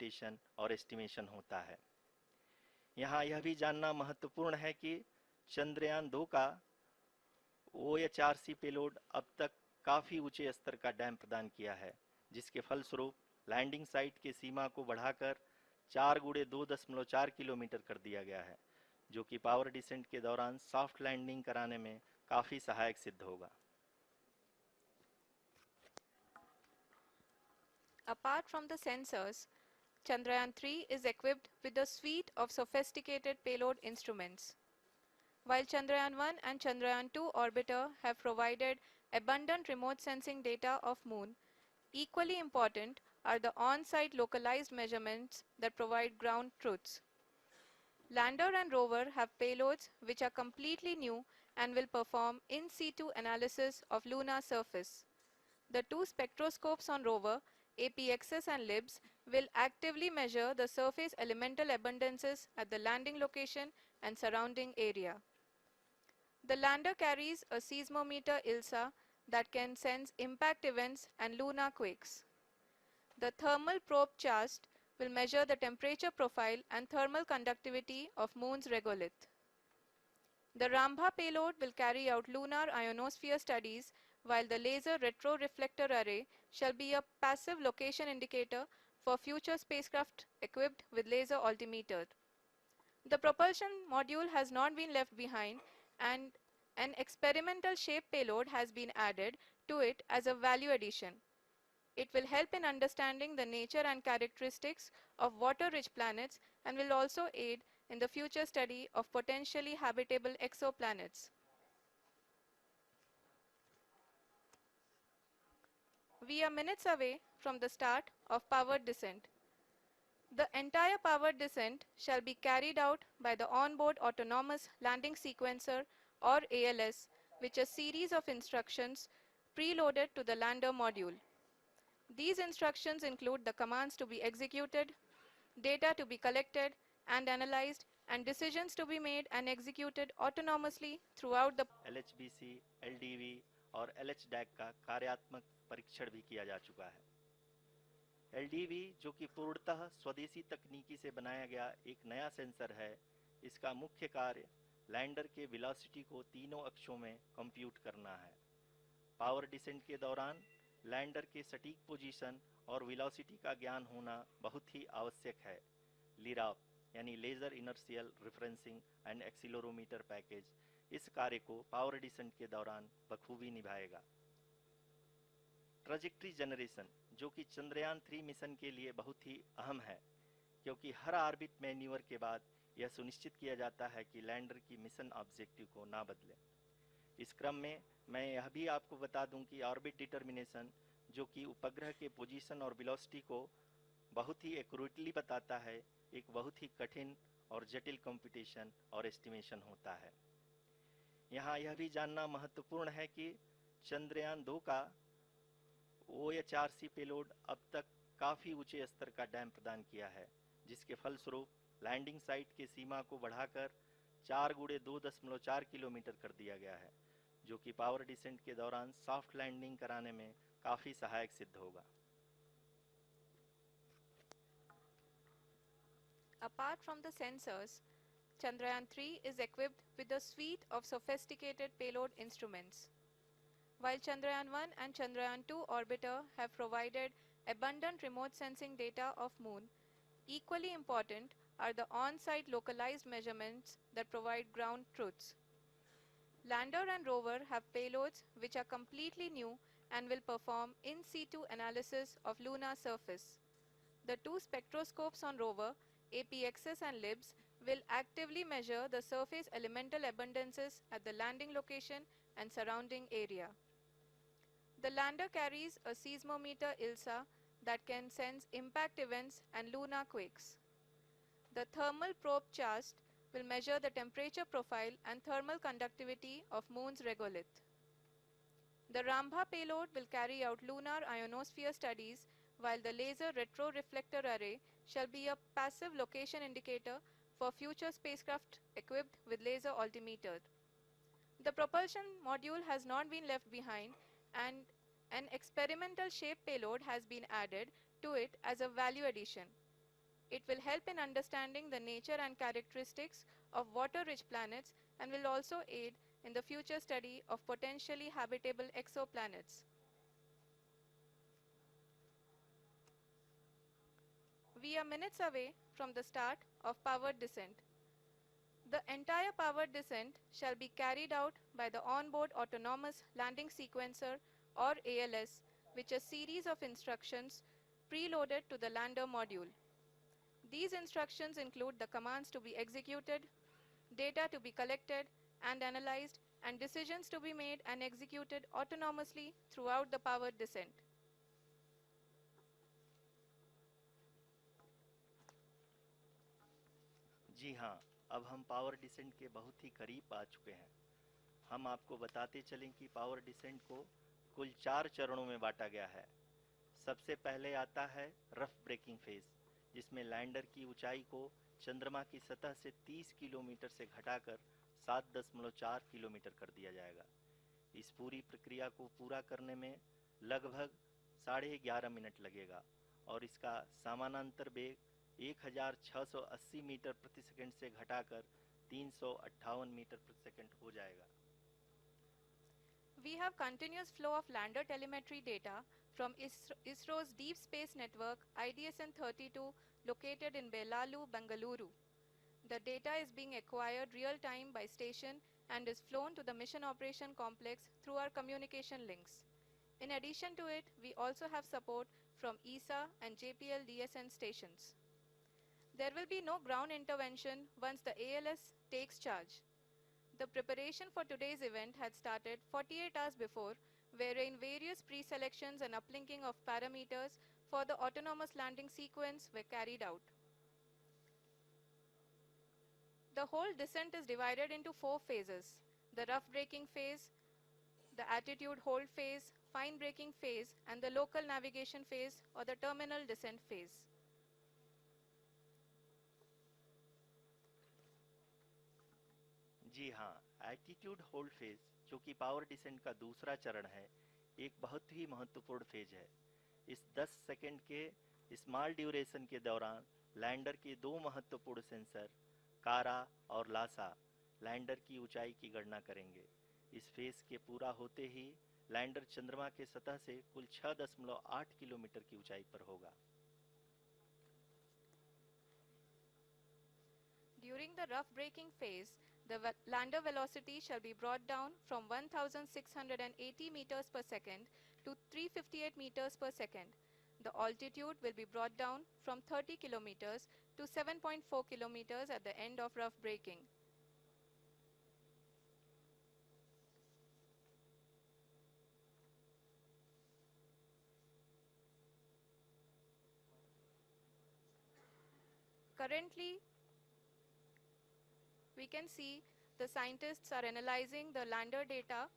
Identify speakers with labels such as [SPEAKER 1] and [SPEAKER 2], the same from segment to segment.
[SPEAKER 1] Computation और estimation होता है। यहाँ यह भी जानना महत्वपूर्ण है कि चंद्रयान 2 का OHRC पेलोड अब तक काफ़ी ऊंचे स्तर का डैम प्रदान किया है, जिसके फलस्वरूप लैंडिंग साइट की सीमा को बढ़ाकर 4x2.4 किलोमीटर कर दिया गया है, जो कि पावर डिसेंट के दौरान सॉफ्ट लैंडिंग कराने में काफ़ी सहायक सिद्ध होगा।
[SPEAKER 2] Apart from the sensors, Chandrayaan-3 is equipped with a suite of sophisticated payload instruments. While Chandrayaan-1 and Chandrayaan-2 orbiter have provided abundant remote sensing data of Moon, equally important are the on-site localized measurements that provide ground truths. Lander and rover have payloads which are completely new and will perform in situ analysis of lunar surface. The two spectroscopes on rover, APXS and LIBS, will actively measure the surface elemental abundances at the landing location and surrounding area. The lander carries a seismometer ILSA that can sense impact events and lunar quakes. The thermal probe CHAST will measure the temperature profile and thermal conductivity of Moon's regolith. The Rambha payload will carry out lunar ionosphere studies, while the laser retroreflector array shall be a passive location indicator for future spacecraft equipped with laser altimeter. The propulsion module has not been left behind, and an experimental shape payload has been added to it as a value addition. It will help in understanding the nature and characteristics of water-rich planets and will also aid in the future study of potentially habitable exoplanets. We are minutes away from the start of powered descent. The entire powered descent shall be carried out by the onboard autonomous landing sequencer, or ALS, which is a series of instructions preloaded to the lander module. These instructions include the commands to be executed, data to be collected and analyzed, and decisions to be made and executed autonomously throughout the
[SPEAKER 1] LHBC, LDV और LHDAC का कार्यात्मक परीक्षण भी किया जा चुका है। LDV, जो कि पूर्णतः स्वदेशी तकनीकी से बनाया गया एक नया सेंसर है, इसका मुख्य कार्य लैंडर के वेलोसिटी को तीनों अक्षों में कंप्यूट करना है। पावर डिसेंट के दौरान लैंडर के सटीक पोजीशन और वेलोसिटी का ज्ञान होना बहुत ही आवश्यक है। लिराप यानी laser inertial referencing and accelerometer package इस कार्य को पावर डिसेंट के दौरान बखूबी निभाएगा। ट्रैजेक्टरी जनरेशन, जो कि चंद्रयान 3 मिशन के लिए बहुत ही अहम है, क्योंकि हर ऑर्बिट मैन्यूवर के बाद यह सुनिश्चित किया जाता है कि लैंडर की मिशन ऑब्जेक्टिव को ना बदले। इस क्रम में मैं यह भी आपको बता दूं कि ऑर्बिट डिटर्मिनेशन, जो कि उपग्रह के पोजीशन और वेलोसिटी को बहुत ही एक्यूरेटली बताता है, एक बहुत ही कठिन और जटिल कंप्यूटेशन और एस्टिमेशन होता है। यहाँ यह भी जानना महत्वपूर्ण है कि चंद्रयान 2 का OHRC पेलोड अब तक काफ़ी ऊंचे स्तर का डैम प्रदान किया है, जिसके फलस्वरूप लैंडिंग साइट की सीमा को बढ़ाकर 4x2.4 किलोमीटर कर दिया गया है, जो कि पावर डिसेंट के दौरान सॉफ्ट लैंडिंग कराने में काफ़ी सहायक सिद्ध होगा।
[SPEAKER 2] Apart from the sensors, Chandrayaan-3 is equipped with a suite of sophisticated payload instruments. While Chandrayaan-1 and Chandrayaan-2 orbiter have provided abundant remote sensing data of Moon, equally important are the on-site localized measurements that provide ground truths. Lander and rover have payloads which are completely new and will perform in situ analysis of lunar surface. The two spectroscopes on rover, APXS and LIBS, will actively measure the surface elemental abundances at the landing location and surrounding area. The lander carries a seismometer ILSA that can sense impact events and lunar quakes. The thermal probe CHAST will measure the temperature profile and thermal conductivity of Moon's regolith. The Rambha payload will carry out lunar ionosphere studies, while the laser retroreflector array shall be a passive location indicator for future spacecraft equipped with laser altimeter. The propulsion module has not been left behind, and an experimental shape payload has been added to it as a value addition. It will help in understanding the nature and characteristics of water-rich planets and will also aid in the future study of potentially habitable exoplanets. We are minutes away from the start of powered descent. The entire powered descent shall be carried out by the onboard autonomous landing sequencer or ALS, which is a series of instructions preloaded to the lander module. These instructions include the commands to be executed, data to be collected and analyzed, and decisions to be made and executed autonomously throughout the powered descent.
[SPEAKER 1] जी हाँ, अब हम power descent के बहुत ही करीब आ चुके हैं। हम आपको बताते चलें कि पावर डिसेंट को कुल 4 चरणों में बांटा गया है। सबसे पहले आता है रफ ब्रेकिंग फेज, जिसमें लैंडर की ऊंचाई को चंद्रमा की सतह से 30 किलोमीटर से घटाकर 7.4 किलोमीटर कर दिया जाएगा। इस पूरी प्रक्रिया को पूरा करने में लगभग 11.5 मिनट लगेगा और इसका समानांतर वेग 1680 मीटर प्रति सेकंड से घटाकर 358 मीटर प्रति सेकंड हो जाएगा।
[SPEAKER 2] We have continuous flow of lander telemetry data from ISRO's Deep Space Network IDSN-32 located in Belalu, Bengaluru. The data is being acquired real-time by station and is flown to the Mission Operation Complex through our communication links. In addition to it, we also have support from ESA and JPL DSN stations. There will be no ground intervention once the ALS takes charge. The preparation for today's event had started 48 hours before, wherein various pre-selections and uplinking of parameters for the autonomous landing sequence were carried out. The whole descent is divided into 4 phases: the rough braking phase, the attitude hold phase, fine braking phase, and the local navigation phase or the terminal descent phase.
[SPEAKER 1] जी हाँ, attitude hold phase, जो कि power descent का दूसरा चरण है, एक बहुत ही महत्वपूर्ण फेज है। इस 10 सेकंड के स्मॉल ड्यूरेशन के दौरान लैंडर के 2 महत्वपूर्ण सेंसर कारा और लासा लैंडर की ऊंचाई की गणना करेंगे। इस फेज के पूरा होते ही लैंडर चंद्रमा के सतह से कुल 6.8 किलोमीटर की ऊंचाई पर होगा।
[SPEAKER 2] During the rough braking phase, the lander velocity shall be brought down from 1680 meters per second to 358 meters per second. The altitude will be brought down from 30 kilometers to 7.4 kilometers at the end of rough braking. Currently, we can see the scientists are analyzing the lander data.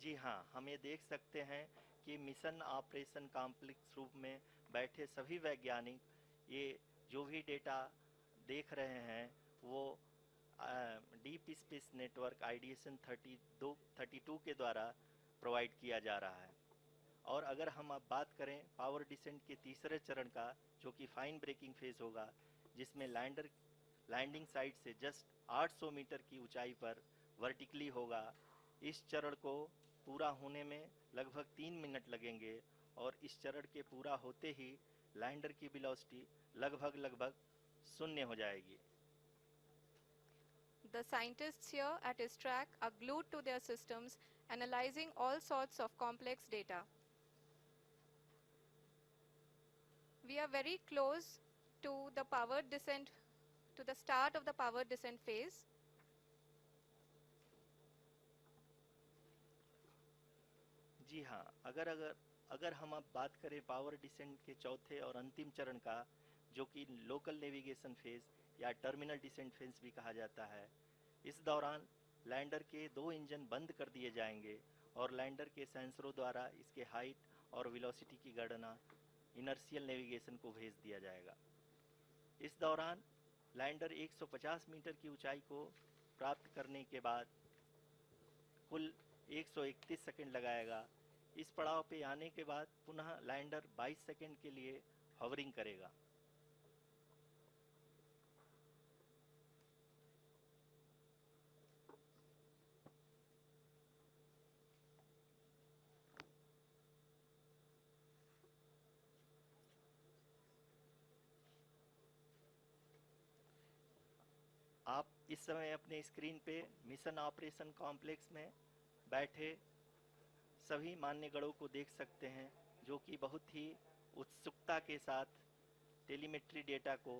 [SPEAKER 1] जी हाँ, हम ये देख सकते हैं कि mission operation complex रूप में बैठे सभी वैज्ञानिक ये जो भी डेटा देख रहे हैं वो डीप स्पेस नेटवर्क IDSN 32 के द्वारा प्रोवाइड किया जा रहा है। और अगर हम अब बात करें पावर डिसेंट के तीसरे चरण का, जो कि फाइन ब्रेकिंग फेज होगा, जिसमें लैंडर लैंडिंग साइट से जस्ट 800 मीटर की ऊंचाई पर वर्टिकली होगा। इस चरण को पूरा होने में लगभग 3 मिनट लगेंगे और इस चरण के पूरा होते ही लैंडर की वेलोसिटी लगभग 0 हो जाएगी।
[SPEAKER 2] The scientists here at his track are glued to their systems, analyzing all sorts of complex data. We are very close to the powered descent, to the start of the powered descent phase.
[SPEAKER 1] जी हाँ, अगर हम अब बात करें power descent के चौथे और अंतिम चरण का, जो कि लोकल नेविगेशन फेज या टर्मिनल डिसेंट फेज भी कहा जाता है, इस दौरान लैंडर के 2 इंजन बंद कर दिए जाएंगे और लैंडर के सेंसरों द्वारा इसके हाइट और वेलोसिटी की गणना इनर्शियल नेविगेशन को भेज दिया जाएगा। इस दौरान लैंडर 150 मीटर की ऊंचाई को प्राप्त करने के बाद कुल 131 सेकंड लगाएगा। इस पड़ाव पे आने के बाद पुनः लैंडर 22 सेकंड के लिए हॉवरिंग करेगा। आप इस समय अपने स्क्रीन पे मिशन ऑपरेशन कॉम्प्लेक्स में बैठे सभी मान्यगणों को देख सकते हैं, जो कि बहुत ही उत्सुकता के साथ टेलीमेट्री डेटा को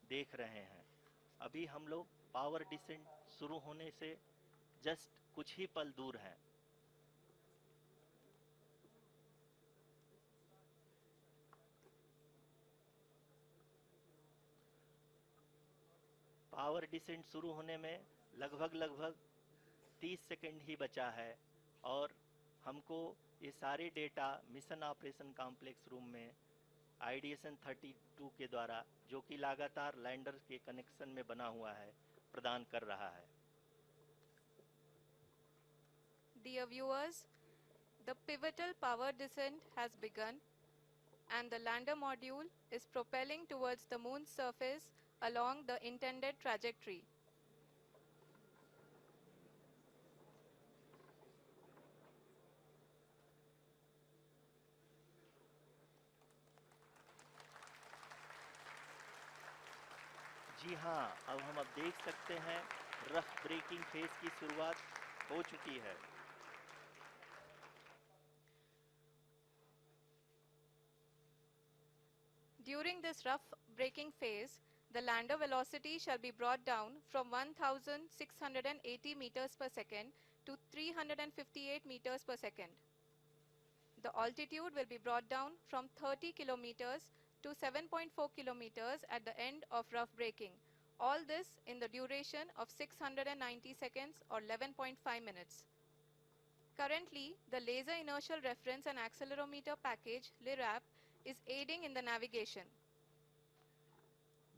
[SPEAKER 1] देख रहे हैं। अभी हम लोग पावर डिसेंट शुरू होने से जस्ट कुछ ही पल दूर हैं। पावर डिसेंट शुरू होने में लगभग 30 सेकंड ही बचा है और हमको ये सारे data mission operation complex room में आईडीएसएन 32 के द्वारा, जो कि लगातार लैंडर के कनेक्शन में बना हुआ है, प्रदान कर रहा है।
[SPEAKER 2] Dear viewers, the pivotal power descent has begun and the lander module is propelling towards the moon's surface along the intended trajectory.
[SPEAKER 1] जी हाँ, अब हम देख सकते हैं रफ ब्रेकिंग फेज की शुरुआत हो चुकी है।
[SPEAKER 2] During this rough braking phase, the lander velocity shall be brought down from 1680 meters per second to 358 meters per second. The altitude will be brought down from 30 kilometers to 7.4 kilometers at the end of rough braking. All this in the duration of 690 seconds or 11.5 minutes. Currently, the Laser Inertial Reference and Accelerometer package (LIRAP) is aiding in the navigation.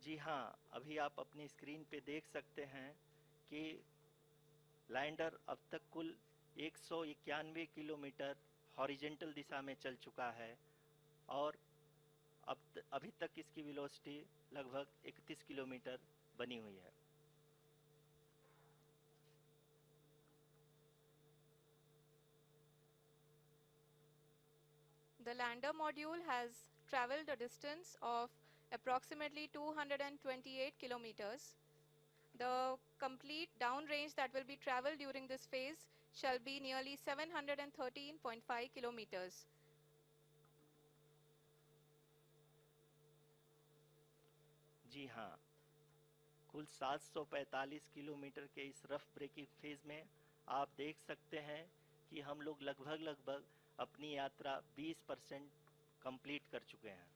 [SPEAKER 1] जी हाँ, अभी आप अपनी screen पे देख सकते हैं कि lander अब तक कुल 191 किलोमीटर हॉरिजेंटल दिशा में चल चुका है और अभी तक इसकी वेलोसिटी लगभग 31 किलोमीटर बनी हुई है।
[SPEAKER 2] The lander module has traveled a distance of approximately 228 kilometers. The complete downrange that will be traveled during this phase shall be nearly 713.5 kilometers.
[SPEAKER 1] जी हाँ, कुल 745 किलोमीटर के इस रफ ब्रेकिंग फेज में आप देख सकते हैं कि हम लोग लगभग अपनी यात्रा 20% कंप्लीट कर चुके हैं।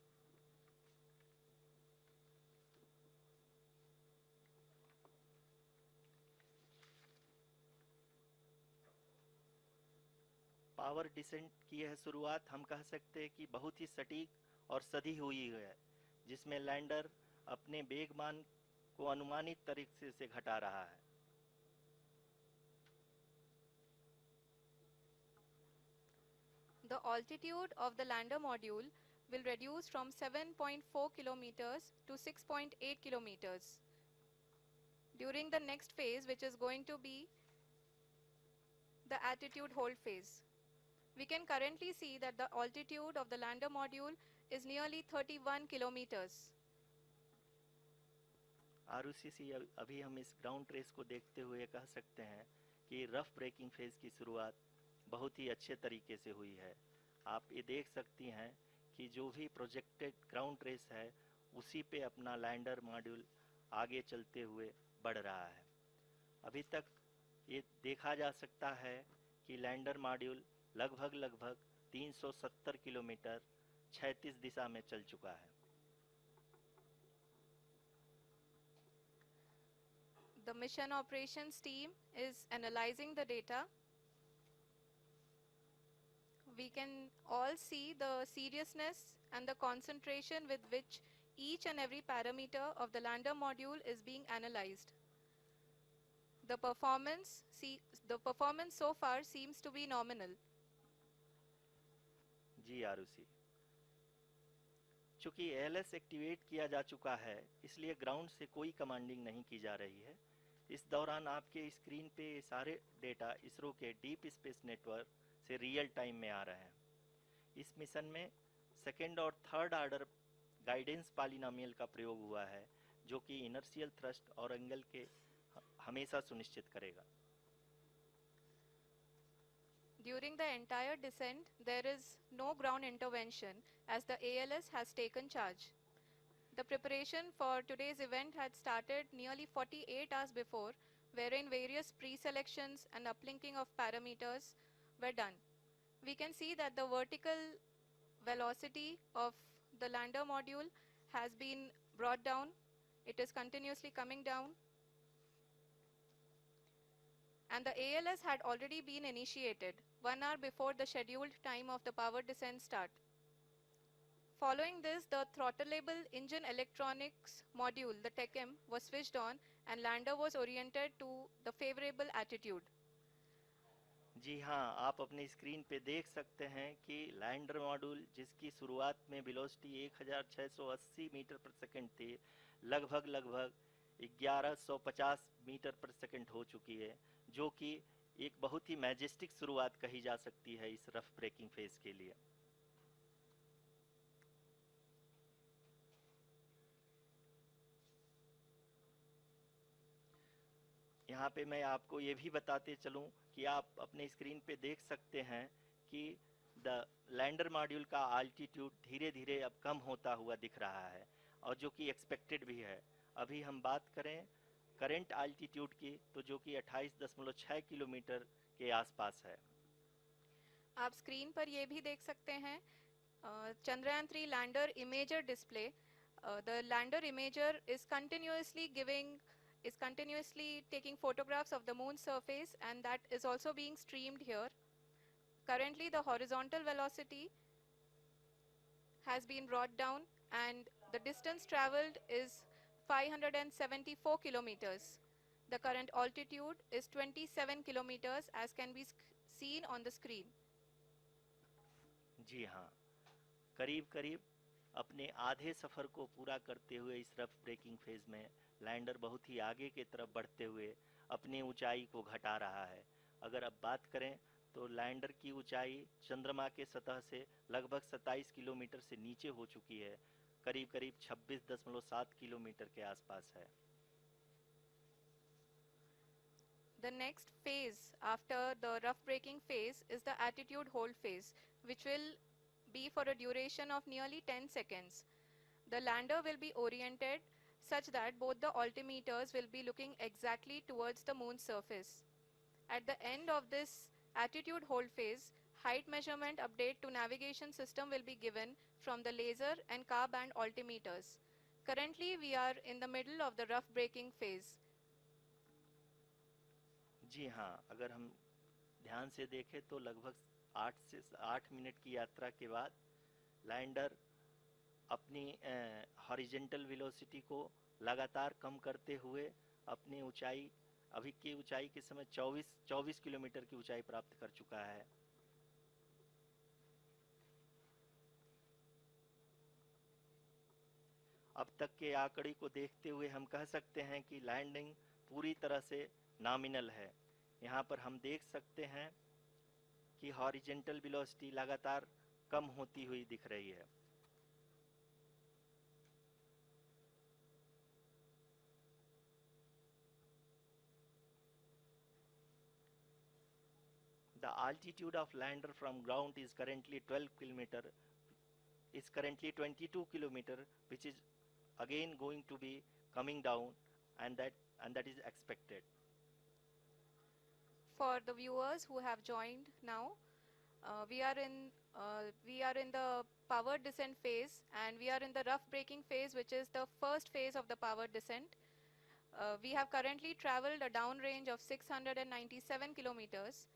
[SPEAKER 1] पावर डिसेंट की यह शुरुआत हम कह सकते हैं कि बहुत ही सटीक और सधी हुई है, जिसमें लैंडर अपने वेगमान को अनुमानित तरीके से घटा रहा है।
[SPEAKER 2] The altitude of the lander module will reduce from 7.4 kilometers to 6.8 kilometers. During the next phase, which is going to be the attitude hold phase. We can currently see that the altitude of the lander module is nearly 31 kilometers.
[SPEAKER 1] Arushi, अभी हम इस ground trace को देखते हुए कह सकते हैं कि रफ ब्रेकिंग फेज की शुरुआत बहुत ही अच्छे तरीके से हुई है। आप ये देख सकती हैं कि जो भी प्रोजेक्टेड ग्राउंड ट्रेस है, उसी पे अपना लैंडर मॉड्यूल आगे चलते हुए बढ़ रहा है। अभी तक ये देखा जा सकता है कि लैंडर मॉड्यूल लगभग 370 किलोमीटर क्षैतिज दिशा में चल चुका है।
[SPEAKER 2] The mission operations team is analyzing the data. We can all see the seriousness and the concentration with which each and every parameter of the lander module is being analyzed. The performance so far seems to be nominal.
[SPEAKER 1] जी आरुषि, चूंकि ALS activate किया जा चुका है इसलिए ground से कोई commanding नहीं की जा रही है। इस दौरान आपके स्क्रीन पे ये सारे डेटा इसरो के डीप स्पेस नेटवर्क से रियल टाइम में आ रहे हैं। इस मिशन में सेकेंड और थर्ड ऑर्डर गाइडेंस पॉलिनोमियल का प्रयोग हुआ है जो कि इनर्शियल थ्रस्ट और एंगल के हमेशा सुनिश्चित करेगा।
[SPEAKER 2] During the entire descent, there is no ground intervention as the ALS has taken charge. The preparation for today's event had started nearly 48 hours before, wherein various pre-selections and uplinking of parameters were done. We can see that the vertical velocity of the lander module has been brought down. It is continuously coming down. And the ALS had already been initiated 1 hour before the scheduled time of the power descent start. Following this, the throttleable engine electronics module, the TECM, was switched on and lander was oriented to the favorable attitude.
[SPEAKER 1] जी हाँ, आप अपने screen पे देख सकते हैं कि lander module जिसकी शुरुआत में वेलोसिटी 1680 मीटर पर सेकंड थी, लगभग 1150 मीटर पर सेकंड हो चुकी है, जो कि एक बहुत ही मैजेस्टिक शुरुआत कही जा सकती है इस रफ ब्रेकिंग फेज के लिए। यहाँ पे मैं आपको ये भी बताते चलूँ कि आप अपने स्क्रीन पे देख सकते हैं कि द लैंडर मॉड्यूल का आल्टीट्यूड धीरे धीरे अब कम होता हुआ दिख रहा है और जो कि एक्सपेक्टेड भी है। अभी हम बात करें करंट आल्टीट्यूड की तो जो कि 28.6 किलोमीटर के आसपास है।
[SPEAKER 2] आप स्क्रीन पर ये भी देख सकते हैं Chandrayaan 3 lander imager display. The lander imager is continuously taking photographs of the moon's surface, and that is also being streamed here. Currently, the horizontal velocity has been brought down, and the distance traveled is 574 kilometers. The current altitude is 27 kilometers, as can be seen on the screen.
[SPEAKER 1] जी हाँ, करीब करीब अपने आधे सफ़र को पूरा करते हुए इस रफ ब्रेकिंग फेज में लैंडर बहुत ही आगे की तरफ बढ़ते हुए अपनी ऊंचाई को घटा रहा है। अगर अब बात करें तो लैंडर की ऊंचाई चंद्रमा के सतह से लगभग 27 किलोमीटर से नीचे हो चुकी है, करीब करीब 26.7 किलोमीटर के आसपास है।
[SPEAKER 2] The next phase after the rough braking phase is the attitude hold phase, which will be for a duration of nearly 10 seconds. The lander will be oriented such that both the altimeters will be looking exactly towards the moon's surface. At the end of this attitude hold phase, height measurement update to navigation system will be given from the laser and car band altimeters. Currently, we are in the middle of the rough braking phase.
[SPEAKER 1] जी हाँ, अगर हम ध्यान से देखें तो लगभग 8 minute की यात्रा के बाद लैंडर अपनी हॉरिजेंटल वेलोसिटी को लगातार कम करते हुए अपनी ऊंचाई अभी की ऊंचाई के समय 24 किलोमीटर की ऊंचाई प्राप्त कर चुका है। अब तक के आंकड़े को देखते हुए हम कह सकते हैं कि लैंडिंग पूरी तरह से नॉमिनल है। यहाँ पर हम देख सकते हैं कि हॉरिजेंटल वेलोसिटी लगातार कम होती हुई दिख रही है। The altitude of lander from ground is currently 22 kilometer, which is again going to be coming down, and that is expected.
[SPEAKER 2] For the viewers who have joined now, we are in the power descent phase, and we are in the rough braking phase, which is the first phase of the power descent. We have currently traveled a downrange of 697 kilometers,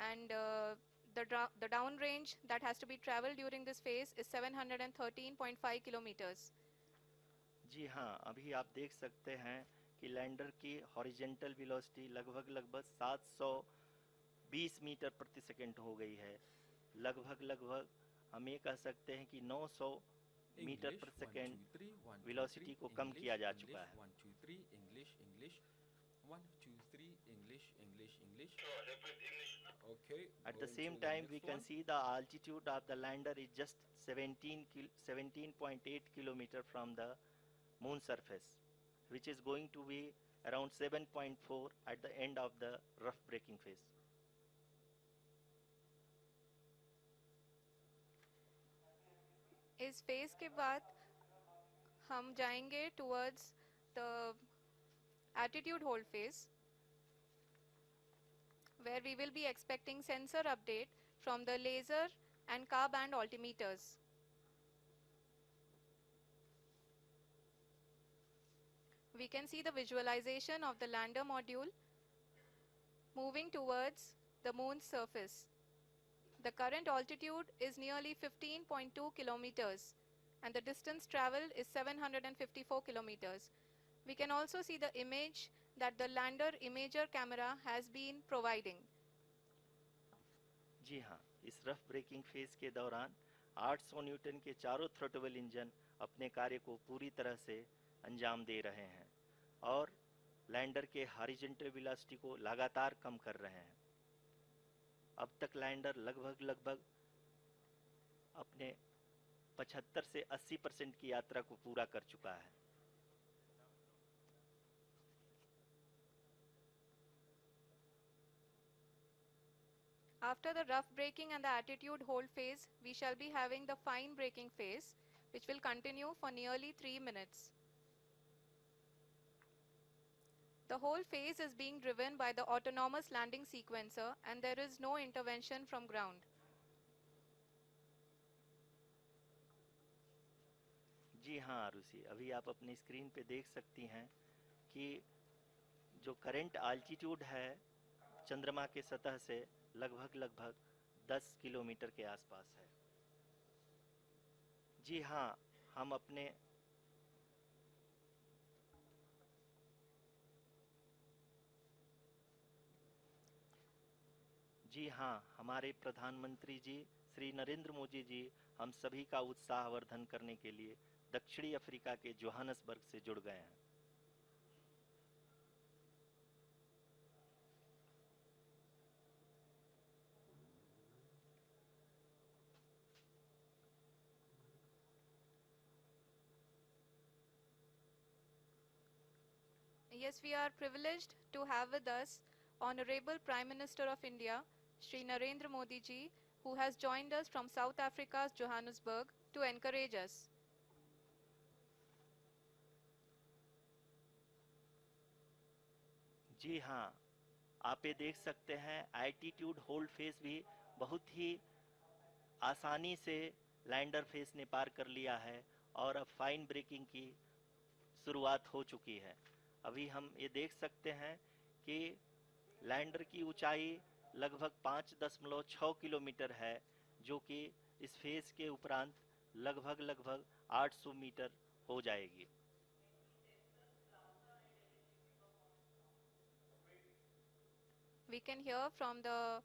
[SPEAKER 2] and the downrange that has to be traveled during this phase is 713.5 kilometers.
[SPEAKER 1] जी हाँ, अभी आप देख सकते हैं कि lander की horizontal velocity लगभग 720 metre प्रति सेकंड हो गई है, लगभग हम ये कह सकते हैं कि 900 मीटर
[SPEAKER 3] English
[SPEAKER 1] पर
[SPEAKER 3] 1
[SPEAKER 1] सेकेंड
[SPEAKER 3] 2 3 1 2 3
[SPEAKER 1] वेलोसिटी को कम
[SPEAKER 3] English
[SPEAKER 1] किया जा चुका
[SPEAKER 3] English
[SPEAKER 1] है।
[SPEAKER 3] 1 2 3 English English 1 2 3 English English English. Okay,
[SPEAKER 1] At the
[SPEAKER 3] going
[SPEAKER 1] same
[SPEAKER 3] to the
[SPEAKER 1] time, we
[SPEAKER 3] next
[SPEAKER 1] can
[SPEAKER 3] one.
[SPEAKER 1] see the altitude of the lander is just 17.8 kilometer from the moon surface, which is going to be around 7.4 at the end of the rough braking phase.
[SPEAKER 2] इस phase के बाद हम जाएंगे towards the attitude hold phase, where we will be expecting sensor update from the laser and car band altimeters. We can see the visualization of the lander module moving towards the moon's surface. The current altitude is nearly 15.2 kilometers and the distance traveled is 754 kilometers. We can also see the image that the lander imager camera has been providing.
[SPEAKER 1] जी हाँ, इस rough breaking phase के दौरान 800 Newton के चारों throttle engine अपने कार्य को पूरी तरह से अंजाम दे रहे हैं और लैंडर के हॉरिजॉन्टल वेलोसिटी को लगातार कम कर रहे हैं। अब तक लैंडर लगभग अपने 75 से 80% की यात्रा को पूरा कर चुका है।
[SPEAKER 2] After the rough braking and the attitude hold phase, we shall be having the fine braking phase, which will continue for nearly 3 minutes. The whole phase is being driven by the autonomous landing sequencer and there is no intervention from ground.
[SPEAKER 1] जी हाँ आरुषि, अभी आप अपनी screen पे देख सकती हैं कि जो करंट आल्टीट्यूड है चंद्रमा के सतह से लगभग 10 किलोमीटर के आसपास है। जी हाँ, हम अपने जी हाँ, हमारे प्रधानमंत्री जी श्री नरेंद्र मोदी जी हम सभी का उत्साहवर्धन करने के लिए दक्षिणी अफ्रीका के जोहानसबर्ग से जुड़ गए हैं।
[SPEAKER 2] Yes, we are privileged to have with us Honorable Prime Minister of India, Shri Narendra Modi ji, who has joined us from South Africa's Johannesburg to encourage us.
[SPEAKER 1] जी हाँ, आप ये देख सकते हैं एल्टीट्यूड होल्ड फेस भी बहुत ही आसानी से लैंडर फेस ने पार कर लिया है और अब फाइन ब्रेकिंग की शुरुआत हो चुकी है। अभी हम ये देख सकते हैं कि लैंडर की ऊंचाई लगभग 5.6 किलोमीटर है, जो कि इस फेज के उपरांत लगभग 800 मीटर हो जाएगी।
[SPEAKER 2] We can hear from the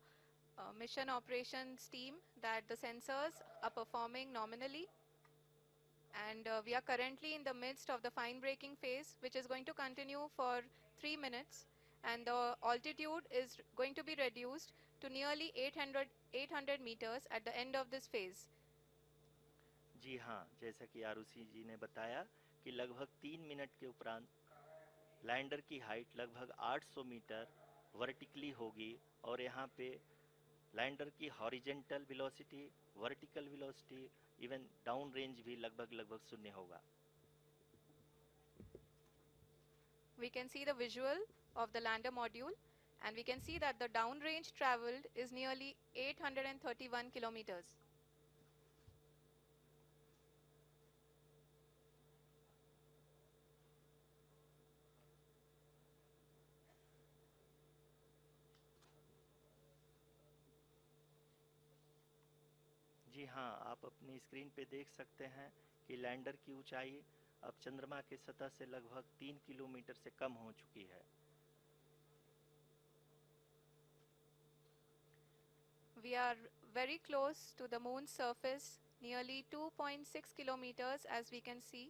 [SPEAKER 2] mission operations team that the sensors are performing nominally, and we are currently in the midst of the fine braking phase, which is going to continue for 3 minutes, and the altitude is going to be reduced to nearly 800 meters at the end of this phase.
[SPEAKER 1] जी हाँ, जैसा कि आरुषि जी ने बताया कि लगभग 3 minute के उपरांत lander की हाइट लगभग 800 मीटर वर्टिकली होगी और यहाँ पे लैंडर की horizontal velocity, vertical velocity, even down range भी लगभग शून्य होगा।
[SPEAKER 2] We can see the visual of the lander module, and we can see that the downrange traveled is nearly 831 kilometers.
[SPEAKER 1] जी हाँ, आप अपनी स्क्रीन पे देख सकते हैं कि लैंडर की ऊंचाई अब चंद्रमा के सतह से लगभग 3 किलोमीटर से कम हो चुकी है।
[SPEAKER 2] We are very close to the moon's surface, nearly 2.6 kilometers as we can see.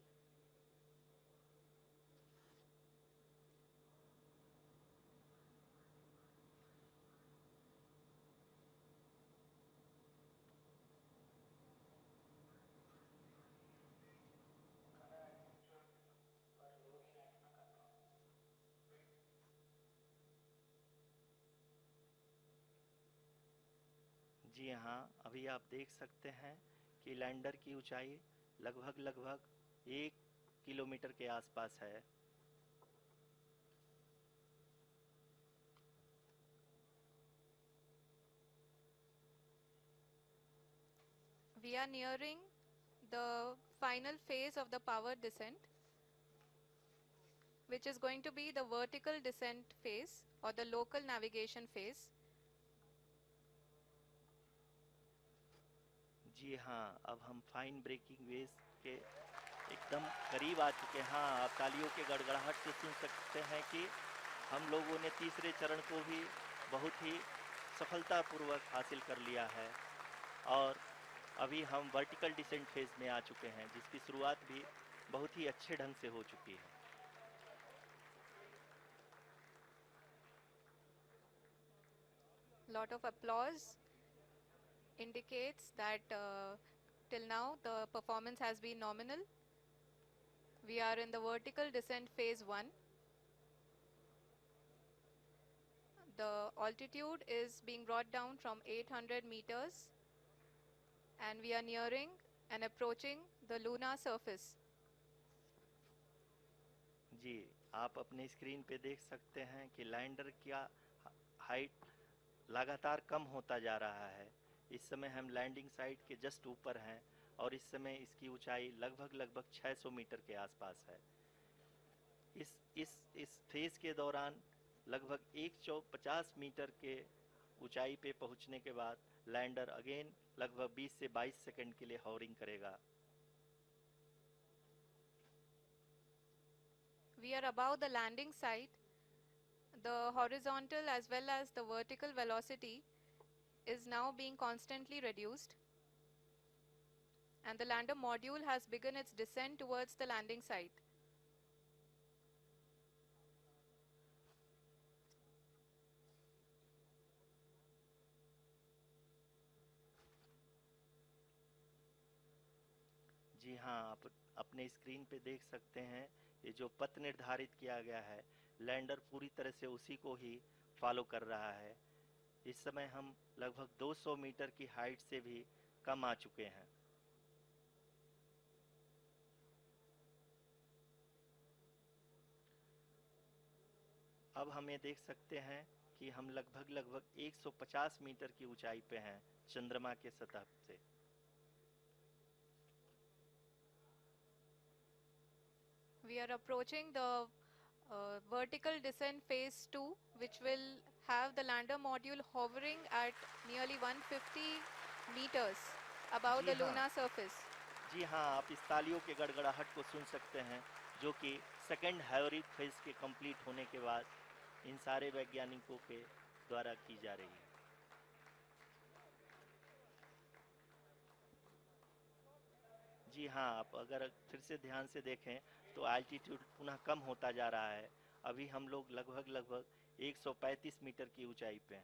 [SPEAKER 1] जी हाँ, अभी आप देख सकते हैं कि लैंडर की ऊंचाई लगभग 1 किलोमीटर के आसपास है।
[SPEAKER 2] We are nearing the final phase of the power descent, which is going to be the vertical descent phase or the local navigation phase.
[SPEAKER 1] जी हाँ, अब हम फाइन ब्रेकिंग वेव्स के एकदम करीब आ चुके हैं। हाँ, आप तालियों के गड़गड़ाहट से सुन सकते हैं कि हम लोगों ने तीसरे चरण को भी बहुत ही सफलतापूर्वक हासिल कर लिया है और अभी हम वर्टिकल डिसेंट फेज में आ चुके हैं, जिसकी शुरुआत भी बहुत ही अच्छे ढंग से हो चुकी है।
[SPEAKER 2] Lot of applause indicates that till now the performance has been nominal. We are in the vertical descent phase 1. The altitude is being brought down from 800 meters and we are nearing and approaching the lunar surface.
[SPEAKER 1] जी, आप अपने screen पे देख सकते हैं कि lander का height लगातार कम होता जा रहा है। इस समय हम लैंडिंग साइट के जस्ट ऊपर हैं और इस समय इसकी ऊंचाई लगभग 600 मीटर के आसपास है। इस फेज के दौरान लगभग 150 मीटर के ऊंचाई पे पहुंचने के बाद लैंडर अगेन लगभग 20 से 22 सेकंड के लिए हॉवरिंग करेगा।
[SPEAKER 2] We are above the landing site. The horizontal as well as the vertical velocity is now being constantly reduced, and the lander module has begun its descent towards the landing site.
[SPEAKER 1] जी हाँ, आप अपने screen पे देख सकते हैं ये जो पथ निर्धारित किया गया है, लैंडर पूरी तरह से उसी को ही फॉलो कर रहा है। इस समय हम लगभग 200 मीटर की हाइट से भी कम आ चुके हैं। अब हम ये देख सकते हैं कि हम लगभग 150 मीटर की ऊंचाई पे हैं चंद्रमा के सतह से।
[SPEAKER 2] We are approaching the vertical descent phase 2, which will have the lander module hovering at nearly 150 meters above
[SPEAKER 1] ji
[SPEAKER 2] the
[SPEAKER 1] हाँ।
[SPEAKER 2] lunar surface.
[SPEAKER 1] जी हाँ, आप इस तालियों के गड़गड़ाहट को सुन सकते हैं, जो कि सेकंड हाइब्रिड फेज के कंप्लीट होने के बाद इन सारे वैज्ञानिकों के द्वारा की जा रही है। जी हाँ, आप अगर फिर से ध्यान से देखें तो एल्टीट्यूड पुनः कम होता जा रहा है। अभी हम लोग लगभग 135 मीटर की ऊंचाई पे हैं।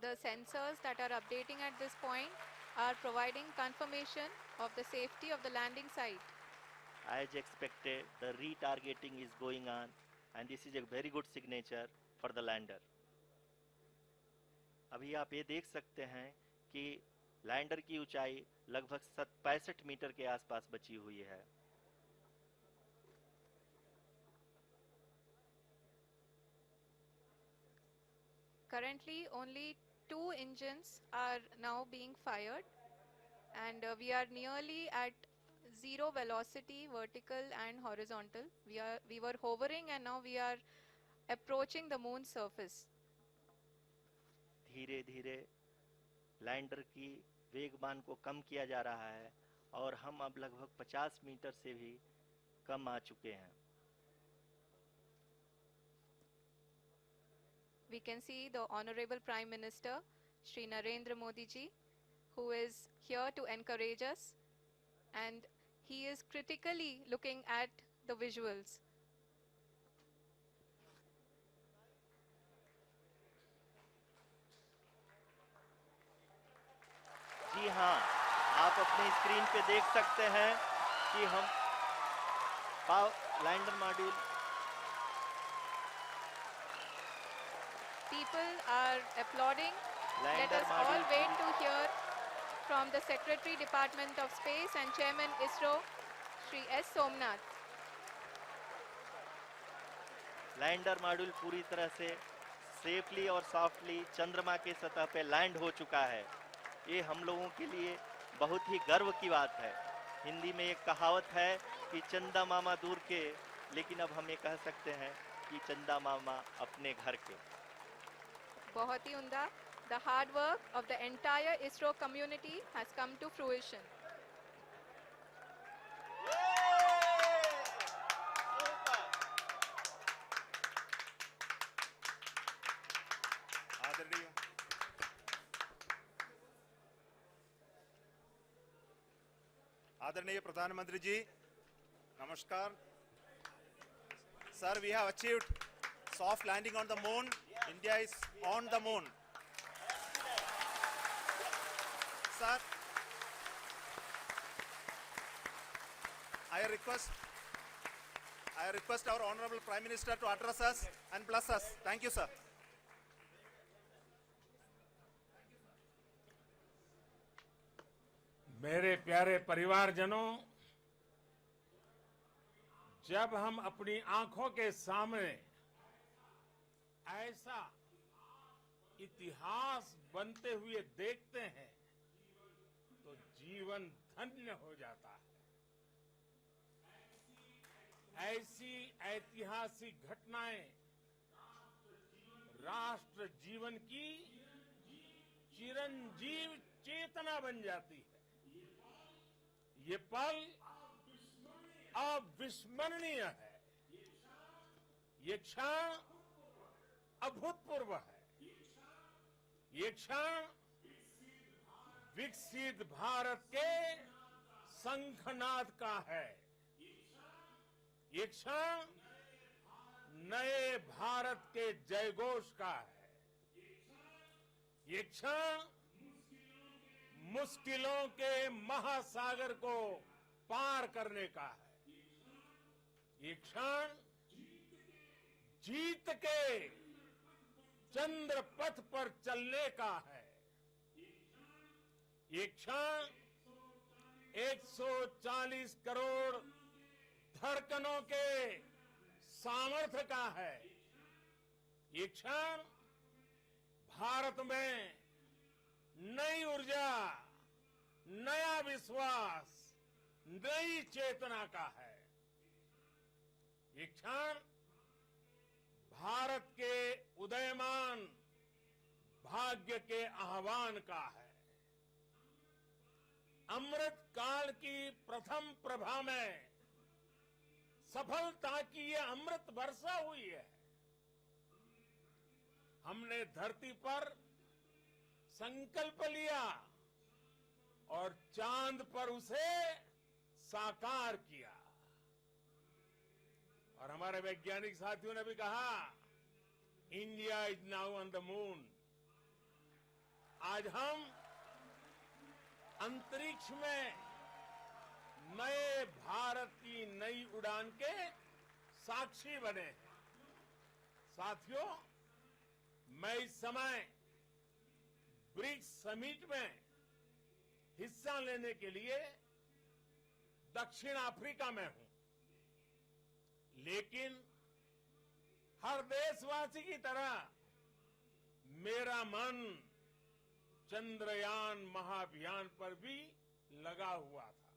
[SPEAKER 2] The sensors that are updating at this point are providing confirmation of the safety of the landing site.
[SPEAKER 1] As expected, the retargeting is going on and this is a very good signature for the lander. अभी आप ये देख सकते हैं कि lander की ऊंचाई लगभग 65 मीटर के आसपास बची हुई है।
[SPEAKER 2] Currently, only 2 engines are now being fired, and we are nearly at zero velocity, vertical and horizontal. We were hovering, and now we are approaching the moon's surface.
[SPEAKER 1] धीरे धीरे लैंडर की वेगमान को कम किया जा रहा है और हम अब लगभग 50 मीटर से भी कम आ चुके हैं।
[SPEAKER 2] we can see the Honorable Prime Minister, Shri Narendra Modi ji, who is here to encourage us, and he is critically looking at the visuals.
[SPEAKER 1] जी हाँ, आप अपनी स्क्रीन पे देख सकते हैं कि हम lander module
[SPEAKER 2] People are applauding. Let
[SPEAKER 1] lander
[SPEAKER 2] us all
[SPEAKER 1] module
[SPEAKER 2] wait to hear from the Secretary Department of Space and Chairman ISRO, Shri S. Somnath.
[SPEAKER 1] Lander module पूरी तरह से सेफली और सॉफ्टली चंद्रमा के सतह पे लैंड हो चुका है। ये हम लोगों के लिए बहुत ही गर्व की बात है। हिंदी में एक कहावत है कि चंदा मामा दूर के, लेकिन अब हम ये कह सकते हैं कि चंदा मामा अपने घर के।
[SPEAKER 2] बहुत ही उम्दा. The hard work of the entire ISRO community has come to fruition.
[SPEAKER 4] आदरणीय प्रधानमंत्री जी, नमस्कार. Sir, we have achieved soft landing on the moon. India is on the moon. Sir, I request our Honorable Prime Minister to address us and bless us. Thank you, sir.
[SPEAKER 5] मेरे प्यारे परिवारजनों, जब हम अपनी आंखों के सामने ऐसा इतिहास बनते हुए देखते हैं तो जीवन धन्य हो जाता है। ऐसी ऐतिहासिक घटनाएं राष्ट्र जीवन की चिरंजीव चेतना बन जाती है। ये पल अविस्मरणीय है। ये क्षण अभूतपूर्व है। ये क्षण विकसित भारत के शंखनाद का है। ये क्षण नए भारत के जयघोष का है। ये क्षण मुश्किलों के महासागर को पार करने का है। ये क्षण जीत के चंद्र पथ पर चलने का है। ये क्षण 140 करोड़ धड़कनों के सामर्थ्य का है। ये क्षण भारत में नई ऊर्जा, नया विश्वास, नई चेतना का है। ये क्षण भारत के उदयमान भाग्य के आह्वान का है। अमृत काल की प्रथम प्रभा में सफलता की ये अमृत वर्षा हुई है। हमने धरती पर संकल्प लिया और चांद पर उसे साकार किया। और हमारे वैज्ञानिक साथियों ने भी कहा, India is now on the moon. आज हम अंतरिक्ष में नए भारत की नई उड़ान के साक्षी बने हैं। साथियों, मैं इस समय ब्रिक्स समिट में हिस्सा लेने के लिए दक्षिण अफ्रीका में हूं, लेकिन हर देशवासी की तरह मेरा मन चंद्रयान महाअभियान पर भी लगा हुआ था।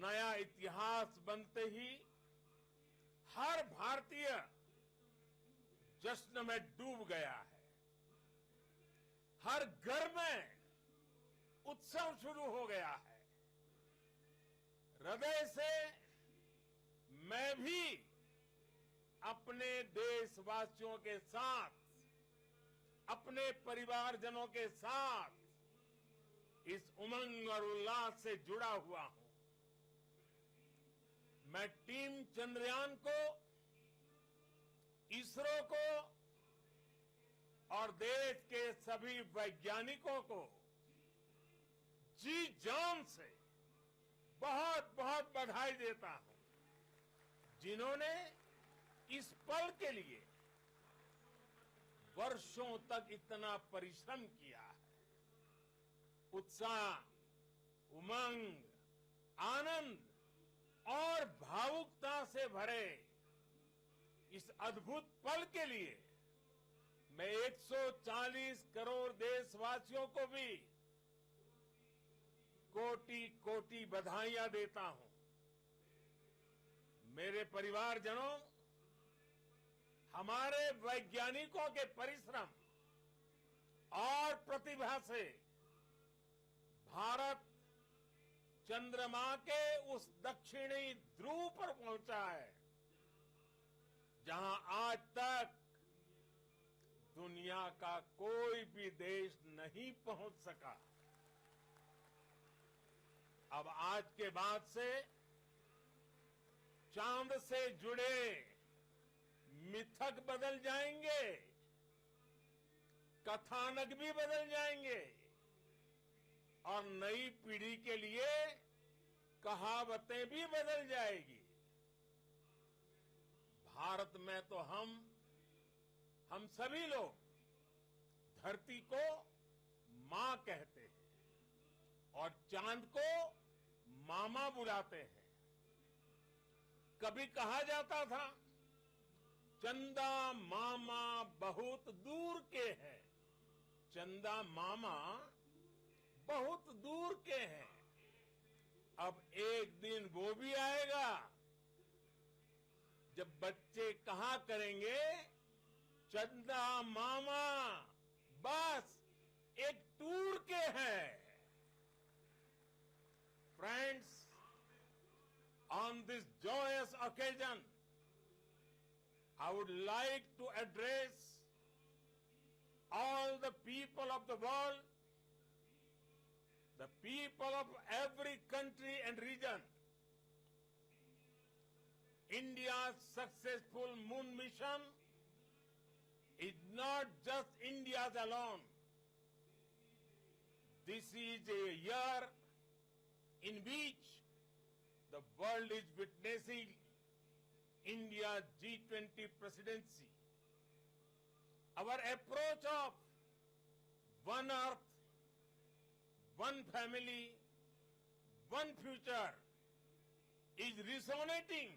[SPEAKER 5] नया इतिहास बनते ही हर भारतीय जश्न में डूब गया है। हर घर में उत्सव शुरू हो गया है। हृदय से मैं भी अपने देशवासियों के साथ, अपने परिवारजनों के साथ इस उमंग और उल्लास से जुड़ा हुआ हूं। मैं टीम चंद्रयान को, इसरो को और देश के सभी वैज्ञानिकों को जी जान से बहुत बहुत बधाई देता हूं, जिन्होंने इस पल के लिए वर्षों तक इतना परिश्रम किया है। उत्साह, उमंग, आनंद और भावुकता से भरे इस अद्भुत पल के लिए मैं 140 करोड़ देशवासियों को भी कोटि कोटि बधाइयां देता हूं। मेरे परिवारजनों, हमारे वैज्ञानिकों के परिश्रम और प्रतिभा से भारत चंद्रमा के उस दक्षिणी ध्रुव पर पहुंचा है, जहां आज तक दुनिया का कोई भी देश नहीं पहुंच सका। अब आज के बाद से चांद से जुड़े मिथक बदल जाएंगे, कथानक भी बदल जाएंगे और नई पीढ़ी के लिए कहावतें भी बदल जाएगी। भारत में तो हम सभी लोग धरती को मां कहते हैं और चांद को मामा बुलाते हैं। कभी कहा जाता था, चंदा मामा बहुत दूर के हैं। चंदा मामा बहुत दूर के हैं। अब एक दिन वो भी आएगा जब बच्चे कहा करेंगे, चंदा मामा बस एक टूर के हैं। Friends, on this joyous occasion, I would like to address all the people of the world, the people of every country and region. India's successful moon mission is not just India's alone. This is a year in which the world is witnessing India's G20 presidency. Our approach of one earth, one family, one future is resonating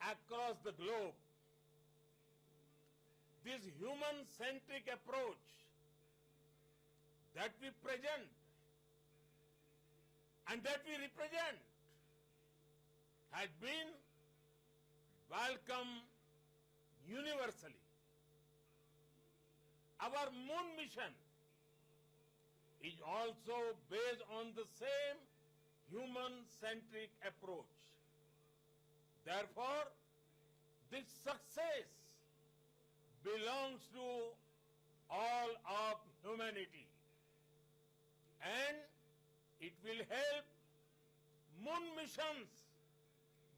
[SPEAKER 5] across the globe. This human-centric approach that we present and that we represent has been welcomed universally. Our moon mission is also based on the same human-centric approach. Therefore, this success belongs to all of humanity, and it will help moon missions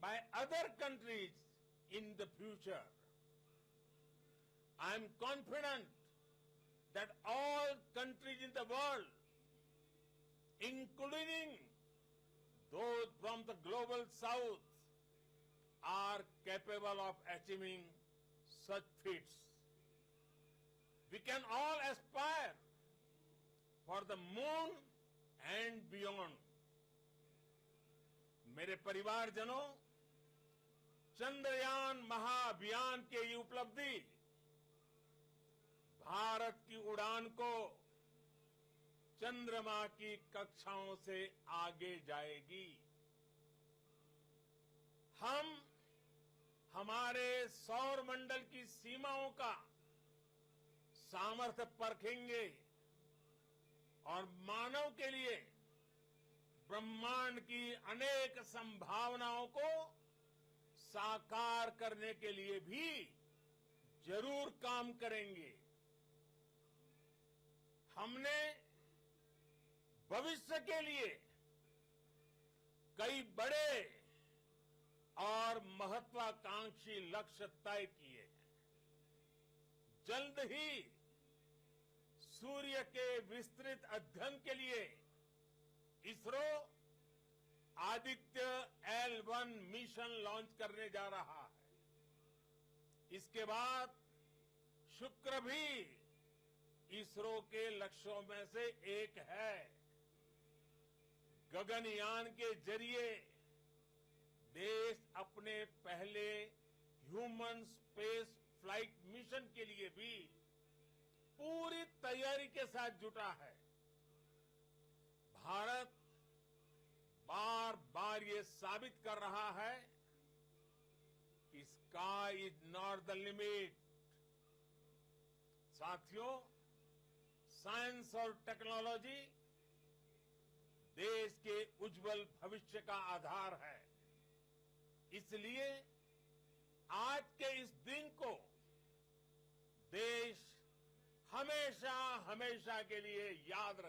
[SPEAKER 5] by other countries in the future. I am confident that all countries in the world, including those from the global south, are capable of achieving such feats. We can all aspire for the moon and beyond. मेरे परिवारजनों, चंद्रयान महाअभियान की ये उपलब्धि भारत की उड़ान को चंद्रमा की कक्षाओं से आगे जाएगी। हम हमारे सौर मंडल की सीमाओं का सामर्थ्य परखेंगे और मानव के लिए ब्रह्मांड की अनेक संभावनाओं को साकार करने के लिए भी जरूर काम करेंगे। हमने भविष्य के लिए कई बड़े और महत्वाकांक्षी लक्ष्य तय किए हैं। जल्द ही सूर्य के विस्तृत अध्ययन के लिए ISRO Aditya L1 mission launch करने जा रहा है। इसके बाद शुक्र भी इसरो के लक्ष्यों में से एक है। गगनयान के जरिए देश अपने पहले ह्यूमन स्पेस फ्लाइट मिशन के लिए भी पूरी तैयारी के साथ जुटा है। भारत बार बार ये साबित कर रहा है कि sky is not the limit. साथियों, साइंस और टेक्नोलॉजी देश के उज्जवल भविष्य का आधार है। इसलिए आज के इस दिन को देश हमेशा हमेशा के लिए याद रखे।